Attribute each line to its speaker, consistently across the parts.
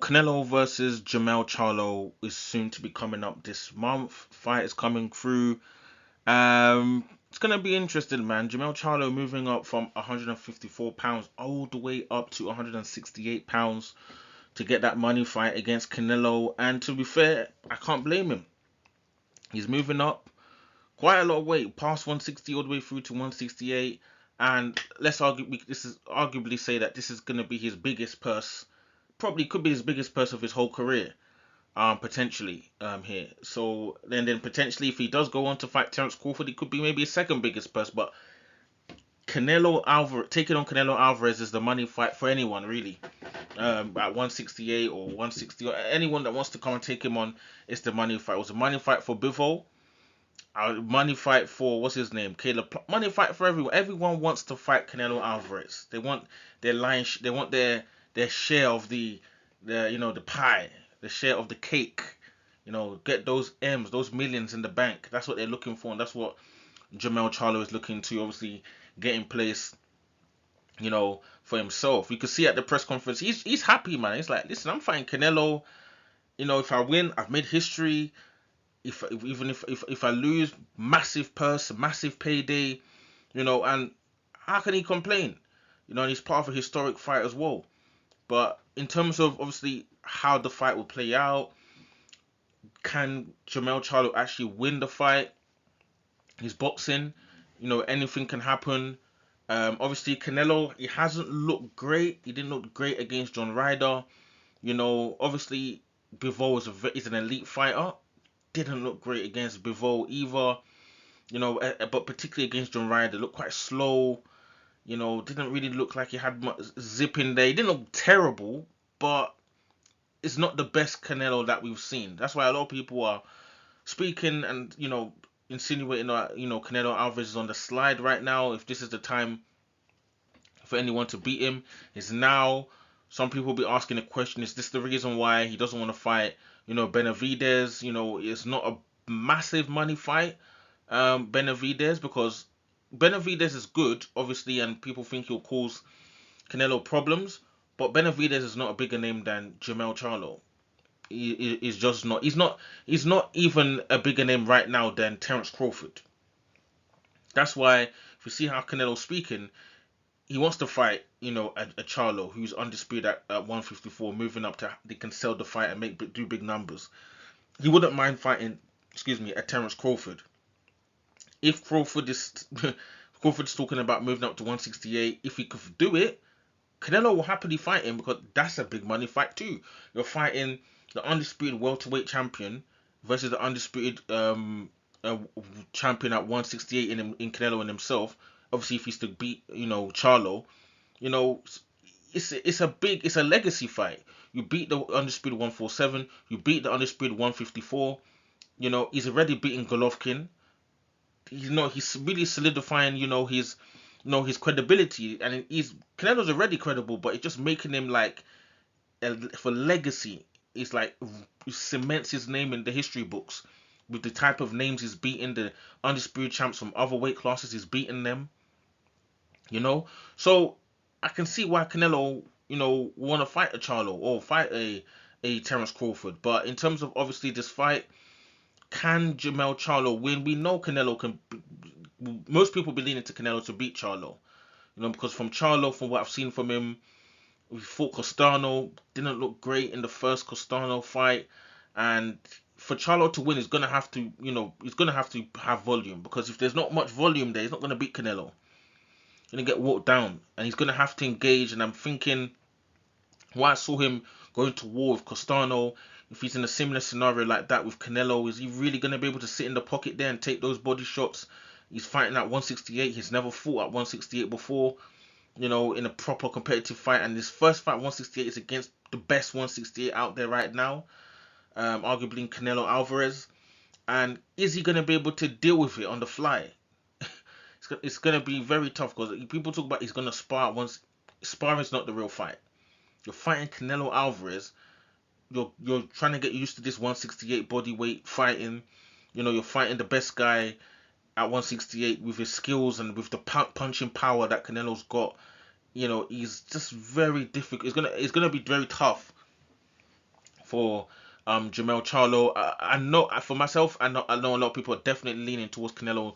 Speaker 1: Canelo versus Jermell Charlo is soon to be coming up this month. Fight is coming through. It's gonna be interesting, man. Jermell Charlo moving up from 154 pounds all the way up to 168 pounds to get that money fight against Canelo. And to be fair, I can't blame him. He's moving up quite a lot of weight, past 160 all the way through to 168. And let's argue, this is arguably say that this is gonna be his biggest purse. Probably could be his biggest purse of his whole career. Potentially here. So then potentially if he does go on to fight Terence Crawford, it could be maybe his second biggest purse. But Canelo Alvarez taking on Canelo Alvarez is the money fight for anyone really. At 168 or 160, or anyone that wants to come and take him on, it's the money fight. It was a money fight for Bivol. Money fight for what's his name, Caleb. Money fight for everyone. Everyone wants to fight Canelo Alvarez. They want their line. They want their share of the pie, the share of the cake. Get those M's, those millions in the bank. That's what they're looking for, and that's what Jermell Charlo is looking to obviously get in place. For himself. You could see at the press conference, he's happy, man. He's like, listen, I'm fighting Canelo. If I win, I've made history. If I lose, massive purse, massive payday. And how can he complain? And he's part of a historic fight as well. But in terms of obviously how the fight will play out, can Jermell Charlo actually win the fight? He's boxing, anything can happen. Obviously Canelo, he hasn't looked great. He didn't look great against John Ryder. Obviously Bivol is an elite fighter. Didn't look great against Bivol either. But particularly against John Ryder, looked quite slow. Didn't really look like he had much zip in there. He didn't look terrible, but it's not the best Canelo that we've seen. That's why a lot of people are speaking and insinuating that Canelo Alvarez is on the slide right now. If this is the time for anyone to beat him, is now. Some people will be asking the question: is this the reason why he doesn't want to fight Benavidez? It's not a massive money fight, Benavidez, because Benavidez is good, obviously, and people think he'll cause Canelo problems. But Benavidez is not a bigger name than Jermell Charlo. He's just not. He's not even a bigger name right now than Terence Crawford. That's why if you see how Canelo's speaking, he wants to fight, a Charlo who's undisputed at 154, moving up to they can sell the fight and do big numbers. He wouldn't mind fighting, a Terence Crawford. If Crawford's talking about moving up to 168, if he could do it, Canelo will happily fight him because that's a big money fight too. You're fighting the undisputed welterweight champion versus the undisputed champion at 168 in Canelo and himself. Obviously, if he's to beat Charlo, it's a legacy fight. You beat the undisputed 147, you beat the undisputed 154. He's already beaten Golovkin. He's really solidifying his credibility, and Canelo's already credible, but it's just making him like for legacy. It's like it cements his name in the history books with the type of names he's beaten, the undisputed champs from other weight classes, he's beaten them. So I can see why Canelo want to fight a Charlo or fight a Terence Crawford. But in terms of obviously this fight, can Jermell Charlo win? We know Canelo can. Most people be leaning to Canelo to beat Charlo. Because from what I've seen from him, we fought Costano, didn't look great in the first Costano fight, and for Charlo to win, he's gonna have to, have volume, because if there's not much volume there, he's not gonna beat Canelo. He's gonna get walked down, and he's gonna have to engage. And I'm thinking, why I saw him going to war with Costano, if he's in a similar scenario like that with Canelo, is he really gonna be able to sit in the pocket there and take those body shots? He's fighting at 168. He's never fought at 168 before, in a proper competitive fight. And his first fight, 168, is against the best 168 out there right now, arguably Canelo Alvarez. And is he going to be able to deal with it on the fly? It's going to be very tough, because people talk about he's going to spar once. Sparring is not the real fight. You're fighting Canelo Alvarez. You're trying to get used to this 168 body weight fighting. You're fighting the best guy at 168 with his skills and with the punching power that Canelo's got. He's just very difficult. It's gonna be very tough for Jermell Charlo. I know for myself, I know a lot of people are definitely leaning towards Canelo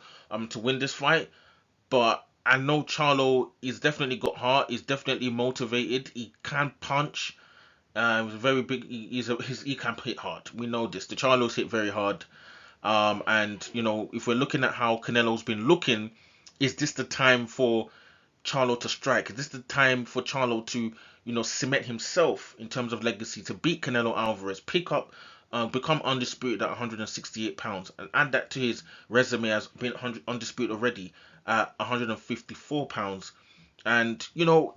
Speaker 1: to win this fight, but I know Charlo is definitely got heart. He's definitely motivated. He can punch. He's very big. He can hit hard. We know this. The Charlos hit very hard. And if we're looking at how Canelo's been looking, is this the time for Charlo to strike? Is this the time for Charlo to, cement himself in terms of legacy, to beat Canelo Alvarez, become undisputed at 168 pounds, and add that to his resume as being undisputed already at 154 pounds? And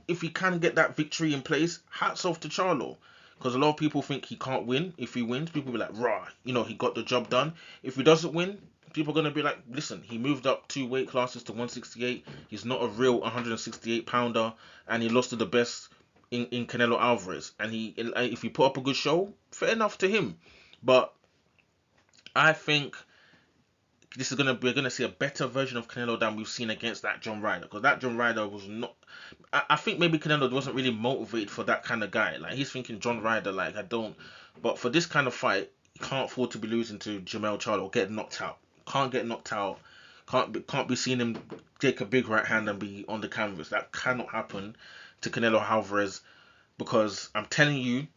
Speaker 1: if he can get that victory in place, hats off to Charlo. Because a lot of people think he can't win. If he wins, people will be like, rah, he got the job done. If he doesn't win, people are going to be like, listen, he moved up 2 weight classes to 168. He's not a real 168 pounder. And he lost to the best in Canelo Alvarez. And if he put up a good show, fair enough to him. But I think we're gonna see a better version of Canelo than we've seen against that John Ryder, because that John Ryder was not. I think maybe Canelo wasn't really motivated for that kind of guy. Like, he's thinking John Ryder, like, I don't. But for this kind of fight, you can't afford to be losing to Jermell Charlo or get knocked out. Can't get knocked out. Can't be seeing him take a big right hand and be on the canvas. That cannot happen to Canelo Alvarez, because I'm telling you,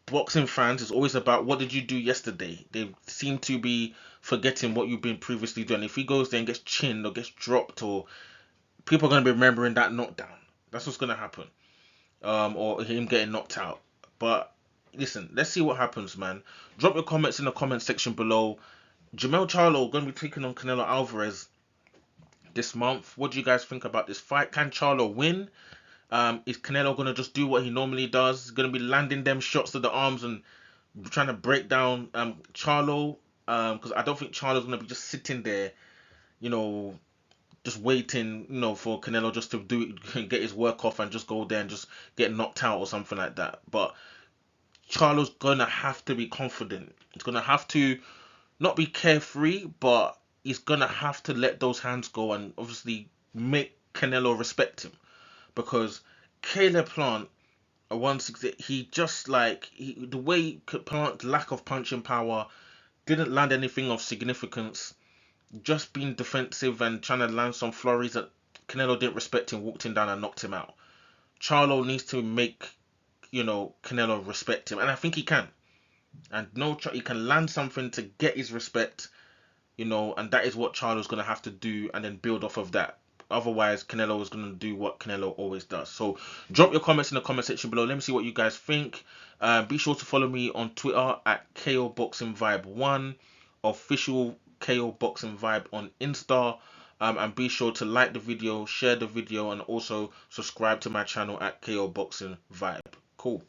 Speaker 1: boxing fans is always about what did you do yesterday. They seem to be forgetting what you've been previously doing. If he goes there and gets chinned or gets dropped, or people are going to be remembering that knockdown. That's what's going to happen. Or him getting knocked out. But listen, let's see what happens, man. Drop your comments in the comment section below. Jermell Charlo going to be taking on Canelo Alvarez this month. What do you guys think about this fight? Can Charlo win? Is Canelo going to just do what he normally does? He's going to be landing them shots to the arms and trying to break down Charlo? Because I don't think Charlo's going to be just sitting there, just waiting, for Canelo just to get his work off and just go there and just get knocked out or something like that. But Charlo's going to have to be confident. He's going to have to not be carefree, but he's going to have to let those hands go and obviously make Canelo respect him. Because Caleb Plant at 160, he just the way Plant's lack of punching power, didn't land anything of significance, just being defensive and trying to land some flurries that Canelo didn't respect him, walked him down and knocked him out. Charlo needs to make, Canelo respect him, and I think he can. And he can land something to get his respect, and that is what Charlo's going to have to do, and then build off of that. Otherwise, Canelo is going to do what Canelo always does. So drop your comments in the comment section below. Let me see what you guys think. Be sure to follow me on Twitter at KO Boxing Vibe 1, official KO Boxing Vibe on Insta. And be sure to like the video, share the video, and also subscribe to my channel at KO Boxing Vibe. Cool.